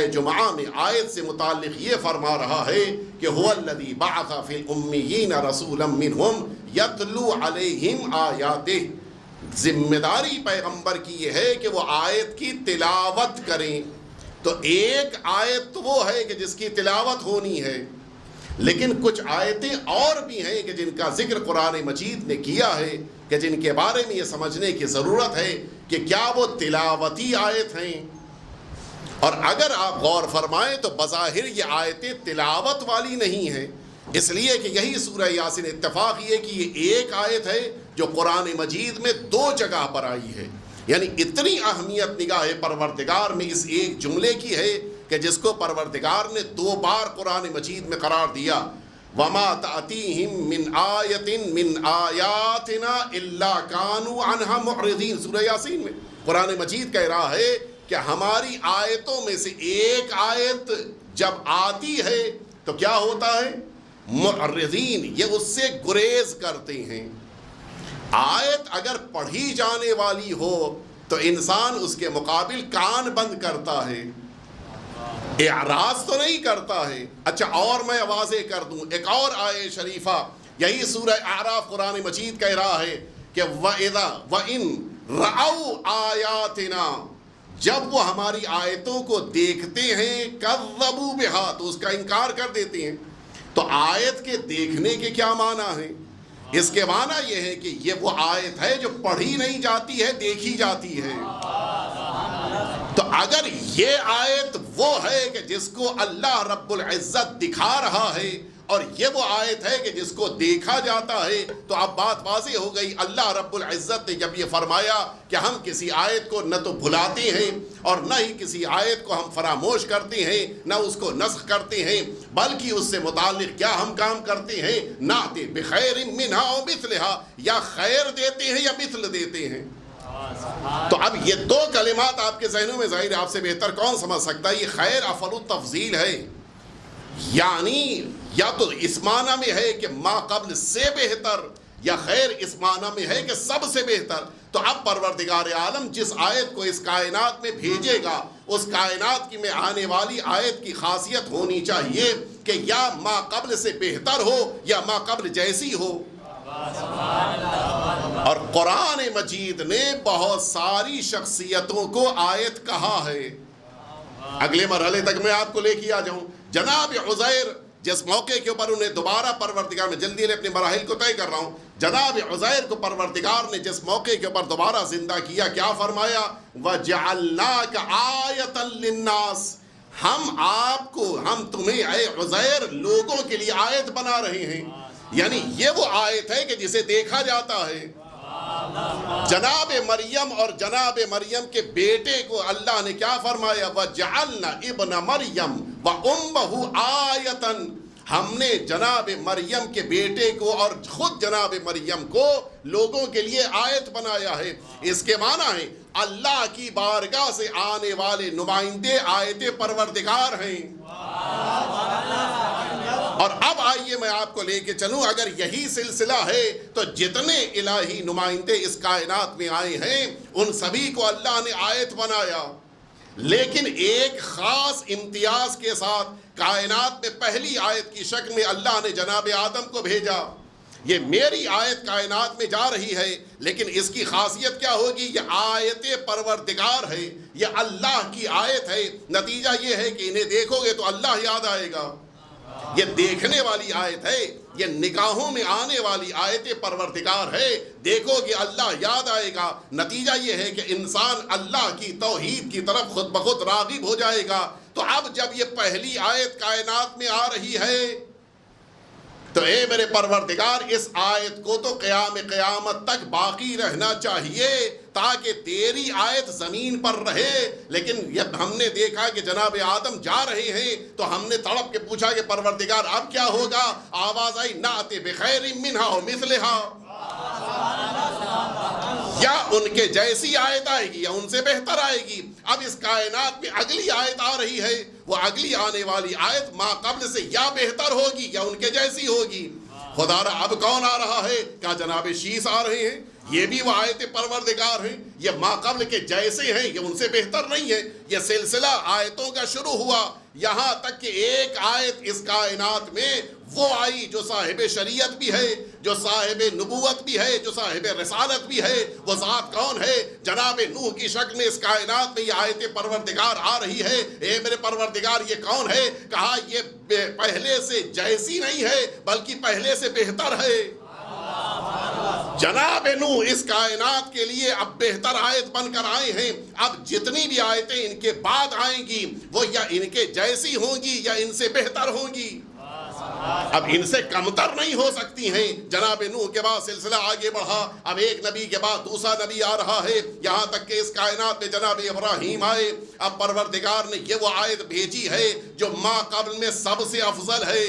جمعہ میں آیت سے متعلق یہ فرما رہا ہے کہ هو الذی بعث فی الامیین رسولا منہم یتلو علیہم آیاتہ، ذمہ داری پیغمبر کی یہ ہے کہ وہ آیت کی تلاوت کریں۔ تو ایک آیت تو وہ ہے کہ جس کی تلاوت ہونی ہے، لیکن کچھ آیتیں اور بھی ہیں کہ جن کا ذکر قرآن مجید نے کیا ہے، کہ جن کے بارے میں یہ سمجھنے کی ضرورت ہے کہ کیا وہ تلاوتی آیت ہیں۔ اور اگر آپ غور فرمائیں تو بظاہر یہ آیتیں تلاوت والی نہیں ہیں، اس لیے کہ یہی سورہ یاسین اتفاق یہ کہ یہ ایک آیت ہے جو قرآن مجید میں 2 جگہ پر آئی ہے، یعنی اتنی اہمیت نگاہ پروردگار میں اس ایک جملے کی ہے کہ جس کو پروردگار نے 2 بار قرآن مجید میں قرار دیا، وَمَا تَأْتِيهِم مِّنْ آیَةٍ مِّنْ آیَاتِنَا إِلَّا كَانُوا عَنْهَا مُعْرِضِينَ۔ سورہ یاسین میں قرآن مجید کہہ رہا ہے کہ ہماری آیتوں میں سے ایک آیت جب آتی ہے تو کیا ہوتا ہے؟ معرضین، یہ اس سے گریز کرتے ہیں۔ آیت اگر پڑھی جانے والی ہو تو انسان اس کے مقابل کان بند کرتا ہے، اعراض تو نہیں کرتا ہے۔ اچھا، اور میں واضح کر دوں ایک اور آیت شریفہ، یہی سورہ اعراف قرآن مجید کہہ رہا ہے کہ وَإِذَا وَإِن رَأَوْا آیَاتِنَا، جب وہ ہماری آیتوں کو دیکھتے ہیں کذبوا بہا، تو اس کا انکار کر دیتے ہیں۔ تو آیت کے دیکھنے کے کیا معنی ہے؟ اس کے معنی یہ ہے کہ یہ وہ آیت ہے جو پڑھی نہیں جاتی ہے، دیکھی جاتی ہے۔ تو اگر یہ آیت وہ ہے کہ جس کو اللہ رب العزت دکھا رہا ہے اور یہ وہ آیت ہے کہ جس کو دیکھا جاتا ہے، تو اب بات واضح ہو گئی۔ اللہ رب العزت نے جب یہ فرمایا کہ ہم کسی آیت کو نہ تو بھلاتے ہیں اور نہ ہی کسی آیت کو ہم فراموش کرتے ہیں، نہ اس کو نسخ کرتے ہیں، بلکہ اس سے متعلق کیا ہم کام کرتے ہیں؟ نَأْتِ بِخَيْرٍ مِّنْهَا أَوْ مِثْلِهَا، یا خیر دیتے ہیں یا مثل دیتے ہیں۔ تو اب یہ 2 کلمات آپ کے ذہنوں میں ظاہر آپ سے بہتر کون سمجھ سکتا ہے؟ یہ خیر افضل التفضیل ہے، یعنی یا تو اس معنی میں ہے کہ ما قبل سے بہتر، یا خیر اس معنی میں ہے کہ سب سے بہتر۔ تو اب پروردگار عالم جس آیت کو اس کائنات میں بھیجے گا، اس کائنات کی میں آنے والی آیت کی خاصیت ہونی چاہیے کہ یا ما قبل سے بہتر ہو یا ما قبل جیسی ہو۔ اور قرآن مجید نے بہت ساری شخصیتوں کو آیت کہا ہے۔ اگلے مرحلے تک میں آپ کو لے کے آ جاؤں۔ جناب عزیر، جس موقع کے اوپر انہیں دوبارہ پروردگار میں جلدی اپنے مراحل کو طے کر رہا ہوں، جناب عزیر کو پروردگار نے جس موقع کے اوپر دوبارہ زندہ کیا، کیا فرمایا؟ وَجَعَلْنَاكَ آیَةً لِلنَّاسِ، ہم تمہیں اے عزیر لوگوں کے لیے آیت بنا رہے ہیں۔ یعنی یہ وہ آیت ہے کہ جسے دیکھا جاتا ہے۔ جناب مریم اور جناب مریم کے بیٹے کو اللہ نے کیا فرمایا؟ وَجَعَلْنَا ابْنَ مَرْيَمَ وَأُمَّهُ آیَةً، ہم نے جناب مریم کے بیٹے کو اور خود جناب مریم کو لوگوں کے لیے آیت بنایا ہے۔ اس کے معنی ہے اللہ کی بارگاہ سے آنے والے نمائندے آیت پروردگار ہیں۔ اور اب آئیے میں آپ کو لے کے چلوں، اگر یہی سلسلہ ہے تو جتنے الہی نمائندے اس کائنات میں آئے ہیں ان سبھی کو اللہ نے آیت بنایا، لیکن ایک خاص امتیاز کے ساتھ کائنات میں پہلی آیت کی شکل میں اللہ نے جناب آدم کو بھیجا۔ یہ میری آیت کائنات میں جا رہی ہے، لیکن اس کی خاصیت کیا ہوگی؟ یہ آیت پروردگار ہے، یہ اللہ کی آیت ہے۔ نتیجہ یہ ہے کہ انہیں دیکھو گے تو اللہ یاد آئے گا۔ یہ دیکھنے والی آیت ہے، یہ نگاہوں میں آنے والی آیت پروردگار ہے، دیکھو گے اللہ یاد آئے گا۔ نتیجہ یہ ہے کہ انسان اللہ کی توحید کی طرف خود بخود راغب ہو جائے گا۔ تو اب جب یہ پہلی آیت کائنات میں آ رہی ہے تو اے میرے پروردگار، اس آیت کو تو قیامت تک باقی رہنا چاہیے تاکہ تیری آیت زمین پر رہے۔ لیکن جب ہم نے دیکھا کہ جناب آدم جا رہے ہیں تو ہم نے تڑپ کے پوچھا کہ پروردگار اب کیا ہوگا؟ آواز آئی نَأْتِ بِخَيْرٍ مِّنْهَا وَمِثْلِهَا، یا ان کے جیسی آیت آئے گی یا ان سے بہتر آئے گی۔ اب اس کائنات میں اگلی آیت آ رہی ہے، وہ اگلی آنے والی آیت ما قبل سے یا بہتر ہوگی یا ان کے جیسی ہوگی۔ خدا را اب کون آ رہا ہے؟ کیا جناب شیس آ رہے ہیں یہ بھی وہ آیت پروردگار ہیں، یہ ما قبل کے جیسے ہیں، یہ ان سے بہتر نہیں ہے۔ یہ سلسلہ آیتوں کا شروع ہوا یہاں تک کہ ایک آیت اس کائنات میں وہ آئی جو صاحب شریعت بھی ہے، جو صاحب نبوت بھی ہے، جو صاحب رسالت بھی ہے۔ وہ ذات کون ہے؟ جناب نوح کی شکل میں اس کائنات میں یہ آیت پروردگار آ رہی ہے۔ اے میرے پروردگار یہ کون ہے؟ کہا یہ پہلے سے جیسی نہیں ہے بلکہ پہلے سے بہتر ہے۔ جناب نوح اس کائنات کے لیے اب بہتر آیت بن کر آئے ہیں۔ اب جتنی بھی آیتیں ان کے بعد آئیں گی وہ یا ان کے جیسی ہوں گی یا ان سے بہتر ہوں گی، اب ان سے کمتر نہیں ہو سکتی ہیں۔ جناب نوح کے بعد سلسلہ آگے بڑھا، اب ایک نبی کے بعد دوسرا نبی آ رہا ہے، یہاں تک کہ اس کائنات میں جناب ابراہیم آئے۔ اب پروردگار نے یہ وہ آیت بھیجی ہے جو ما قبل میں سب سے افضل ہے،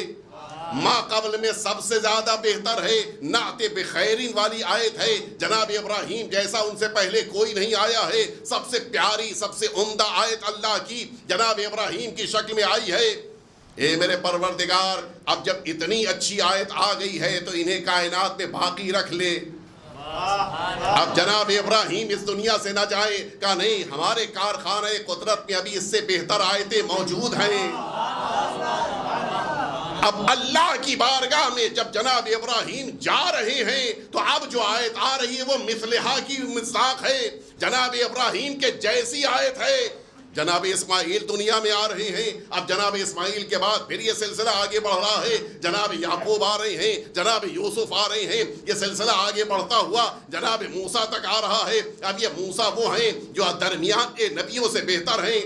ما قبل میں سب سے زیادہ بہتر ہے، نعت بخیرین والی آیت ہے۔ جناب ابراہیم جیسا ان سے پہلے کوئی نہیں آیا ہے، سب سے پیاری سب سے عمدہ آیت اللہ کی جناب ابراہیم کی شکل میں آئی ہے۔ اے میرے پروردگار اب جب اتنی اچھی آیت آ گئی ہے تو انہیں کائنات میں باقی رکھ لے۔ اب جناب ابراہیم اس دنیا سے نہ جائے، کہا نہیں، ہمارے کارخانے قدرت میں ابھی اس سے بہتر آیتیں موجود ہیں۔ اب اللہ کی بارگاہ میں جب جناب ابراہیم جا رہے ہیں تو اب جو آیت آ رہی ہے وہ مثلہا کی مصداق ہے، جناب ابراہیم کے جیسی آیت ہے۔ جناب اسماعیل دنیا میں آ رہے ہیں، اب جناب اسماعیل کے بعد پھر یہ سلسلہ آگے بڑھ رہا ہے، جناب یعقوب آ رہے ہیں، جناب یوسف آ رہے ہیں، یہ سلسلہ آگے بڑھتا ہوا جناب موسیٰ تک آ رہا ہے۔ اب یہ موسیٰ وہ ہیں جو درمیان کے نبیوں سے بہتر ہیں۔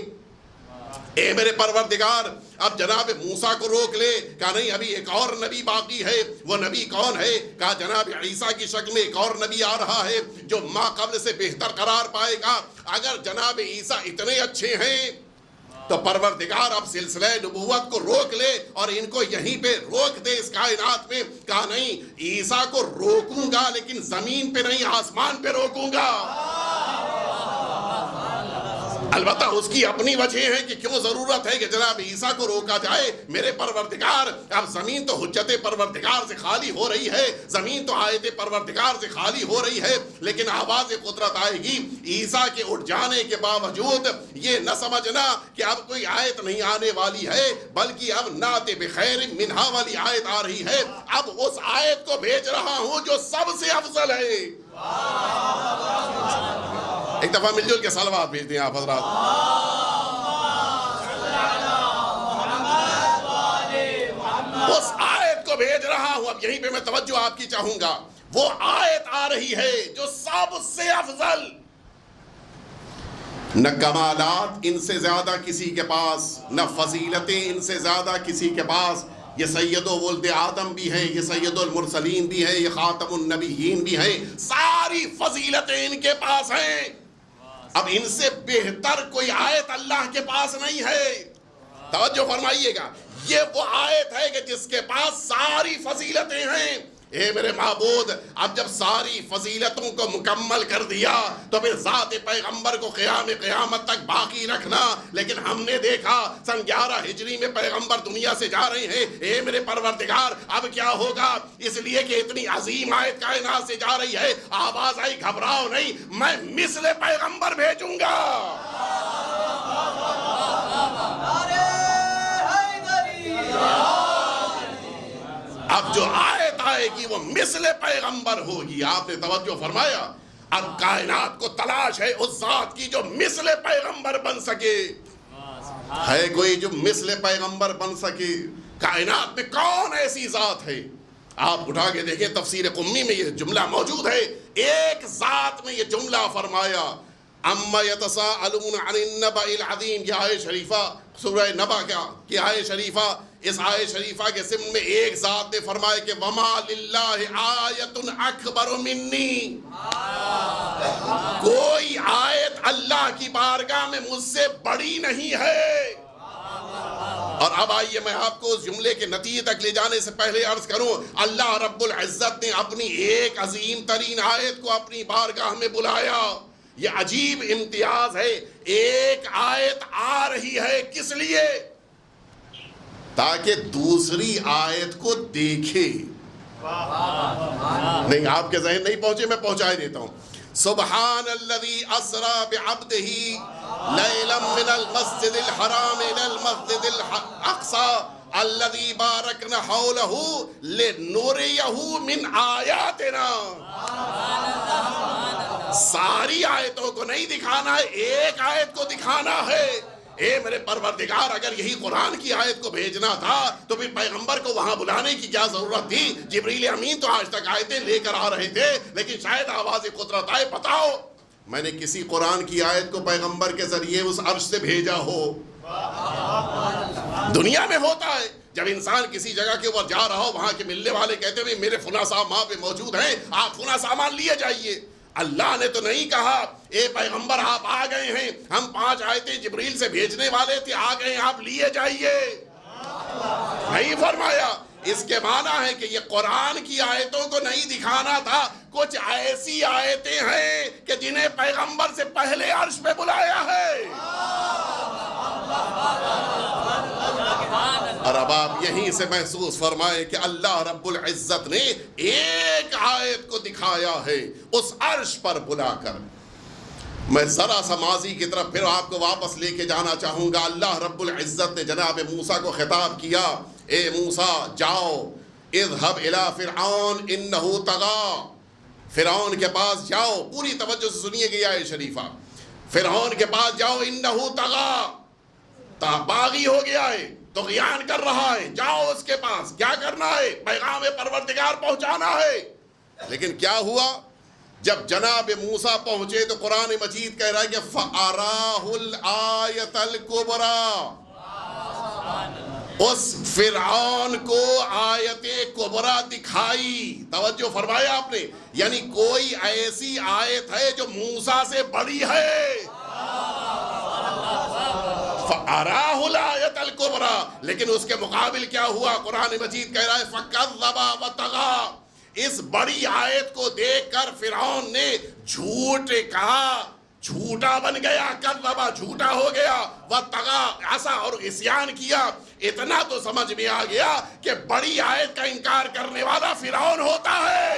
اے میرے پروردگار اب جناب موسیٰ کو روک لے، کہا نہیں، ابھی ایک اور نبی باقی ہے۔ وہ نبی کون ہے؟ کہا جناب عیسیٰ کی شکل میں ایک اور نبی آ رہا ہے جو ما قبل سے بہتر قرار پائے گا۔ اگر جناب عیسیٰ اتنے اچھے ہیں تو پروردگار اب سلسلہ نبوت کو روک لے اور ان کو یہیں پہ روک دے اس کائنات میں۔ کہا نہیں، عیسیٰ کو روکوں گا لیکن زمین پہ نہیں، آسمان پہ روکوں گا۔ البتہ اس کی اپنی وجہ ہے کہ کیوں ضرورت ہے کہ جناب عیسیٰ کو روکا جائے۔ میرے پروردگار اب زمین تو حجت پروردگار سے خالی ہو رہی ہے، زمین تو آیت پروردگار سے خالی ہو رہی ہے، لیکن آواز قدرت آئے گی۔ عیسیٰ کے اٹھ جانے کے باوجود یہ نہ سمجھنا کہ اب کوئی آیت نہیں آنے والی ہے، بلکہ اب نعت بخیر منہا والی آیت آ رہی ہے۔ اب اس آیت کو بھیج رہا ہوں جو سب سے افضل ہے۔ ایک دفعہ مل جل کے صلوات بھیج دیں آپ حضرات۔ اس آیت کو بھیج رہا ہوں، اب یہیں پہ میں توجہ آپ کی چاہوں گا۔ وہ آیت آ رہی ہے جو سب سے افضل، نہ کمالات ان سے زیادہ کسی کے پاس، نہ فضیلتیں ان سے زیادہ کسی کے پاس۔ یہ سید و ولد آدم بھی ہیں، یہ سید المرسلین بھی ہیں، یہ خاتم النبیین بھی ہیں، ساری فضیلتیں ان کے پاس ہیں۔ اب ان سے بہتر کوئی آیت اللہ کے پاس نہیں ہے۔ توجہ فرمائیے گا، یہ وہ آیت ہے کہ جس کے پاس ساری فضیلتیں ہیں۔ اے میرے معبود اب جب ساری فضیلتوں کو مکمل کر دیا تو پھر ذات پیغمبر کو قیام قیامت تک باقی رکھنا۔ لیکن ہم نے دیکھا سن 11 ہجری میں پیغمبر دنیا سے جا رہے ہیں۔ اے میرے پروردگار اب کیا ہوگا؟ اس لیے کہ اتنی عظیم آیت کائنات سے جا رہی ہے، آواز آئی گھبراؤ نہیں، میں مثل پیغمبر بھیجوں گا۔ اب جو آیت آئے گی وہ مثل پیغمبر ہوگی۔ آپ نے توجہ فرمایا؟ اب کائنات کو تلاش ہے اس ذات کی جو مثل پیغمبر بن سکے۔ ہے کوئی جو مثل پیغمبر بن سکے؟ کائنات میں کون ایسی ذات ہے؟ آپ اٹھا کے دیکھیں، تفسیر قمی میں یہ جملہ موجود ہے۔ ایک ذات میں یہ جملہ فرمایا، اما یتساءلون عن النبأ العظیم۔ یہ آیت شریفہ سورہ نبا کی آیت شریفہ، اس آیت شریفہ کے ضمن میں ایک ذات نے فرمایا کہ وما للہ آیت اکبر منی، کوئی آیت اللہ کی بارگاہ میں مجھ سے بڑی نہیں ہے۔ اور اب آئیے میں آپ کو اس جملے کے نتیجے تک لے جانے سے پہلے عرض کروں، اللہ رب العزت نے اپنی ایک عظیم ترین آیت کو اپنی بارگاہ میں بلایا۔ یہ عجیب امتیاز ہے، ایک آیت آ رہی ہے کس لیے؟ تاکہ دوسری آیت کو دیکھے۔ نہیں آپ کے ذہن نہیں پہنچے، میں پہنچا ہی دیتا ہوں. سبحان الذی اسری بعبدہ لیلا من المسجد الحرام الى المسجد الاقصی الذی بارکنا حولہ لنریہ من آیاتنا. ساری آیتوں کو نہیں دکھانا ہے، ایک آیت کو دکھانا ہے. اے میرے پروردگار، اگر یہی قرآن کی آیت کو بھیجنا تھا تو پھر پیغمبر کو وہاں بلانے کی کیا ضرورت تھی؟ جبریل امین تو آج تک آیتیں لے کر آ رہے تھے، لیکن شاید آواز قدرت آئے. بتاؤ میں نے کسی قرآن کی آیت کو پیغمبر کے ذریعے اس عرش سے بھیجا ہو؟ دنیا میں ہوتا ہے جب انسان کسی جگہ کے اوپر جا رہا ہو، وہاں کے ملنے والے کہتے ہیں میرے فلاں صاحب وہاں پہ موجود ہیں، آپ فلاں سامان لیے جائیے. اللہ نے تو نہیں کہا اے پیغمبر آپ آ گئے ہیں، ہم 5 آیتیں جبریل سے بھیجنے والے تھے، آ گئے ہیں آپ لیے جائیے. نہیں فرمایا. اس کے معنی ہے کہ یہ قرآن کی آیتوں کو نہیں دکھانا تھا، کچھ ایسی آیتیں ہیں کہ جنہیں پیغمبر سے پہلے عرش پہ بلایا ہے. اور اب آپ یہیں سے محسوس فرمائے کہ اللہ رب العزت نے ایک آیت کو دکھایا ہے اس عرش پر بلا کر. میں ذرا سا ماضی کی طرف پھر آپ کو واپس لے کے جانا چاہوں گا. اللہ رب العزت نے جناب موسیٰ کو خطاب کیا، اے موسیٰ جاؤ، اذهب الى فرعون انہو طغی. فرعون کے پاس جاؤ، پوری توجہ سے سنیے گی آیت شریفہ. فرعون کے پاس جاؤ، انہو طغی، باغی ہو گیا ہے، طغیان کر رہا ہے. جاؤ اس کے پاس. کیا کرنا ہے؟ پیغام پروردگار پہنچانا ہے. لیکن کیا ہوا؟ جب جناب موسیٰ پہنچے تو قرآن مجید کہہ رہا ہے کہ فَأَرَاهُ الْآيَةَ الْكُبْرَى. اس فرعون کو آیت کبریٰ دکھائی. توجہ فرمایا آپ نے، یعنی کوئی ایسی آیت ہے جو موسیٰ سے بڑی ہے. فَأَرَاهُ الْآيَةَ الْكُبْرَى. لیکن اس کے مقابل کیا ہوا؟ قرآن مجید کہہ رہا ہے فَكَذَّبَ وَطَغَى. اس بڑی آیت کو دیکھ کر فرعون نے جھوٹ کہا، جھوٹا بن گیا. کذبا، جھوٹا ہو گیا. وطغى، عصا اور عصیان کیا. اتنا تو سمجھ میں آ گیا کہ بڑی آیت کا انکار کرنے والا فرعون ہوتا ہے.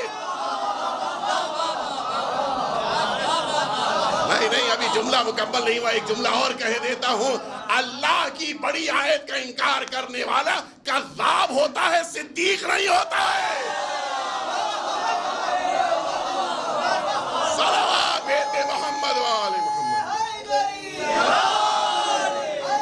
نہیں ابھی جملہ مکمل نہیں ہوا، ایک جملہ اور کہہ دیتا ہوں. اللہ کی بڑی آیت کا انکار کرنے والا کذاب ہوتا ہے، صدیق نہیں ہوتا ہے. صلوات بیت محمد و آل محمد.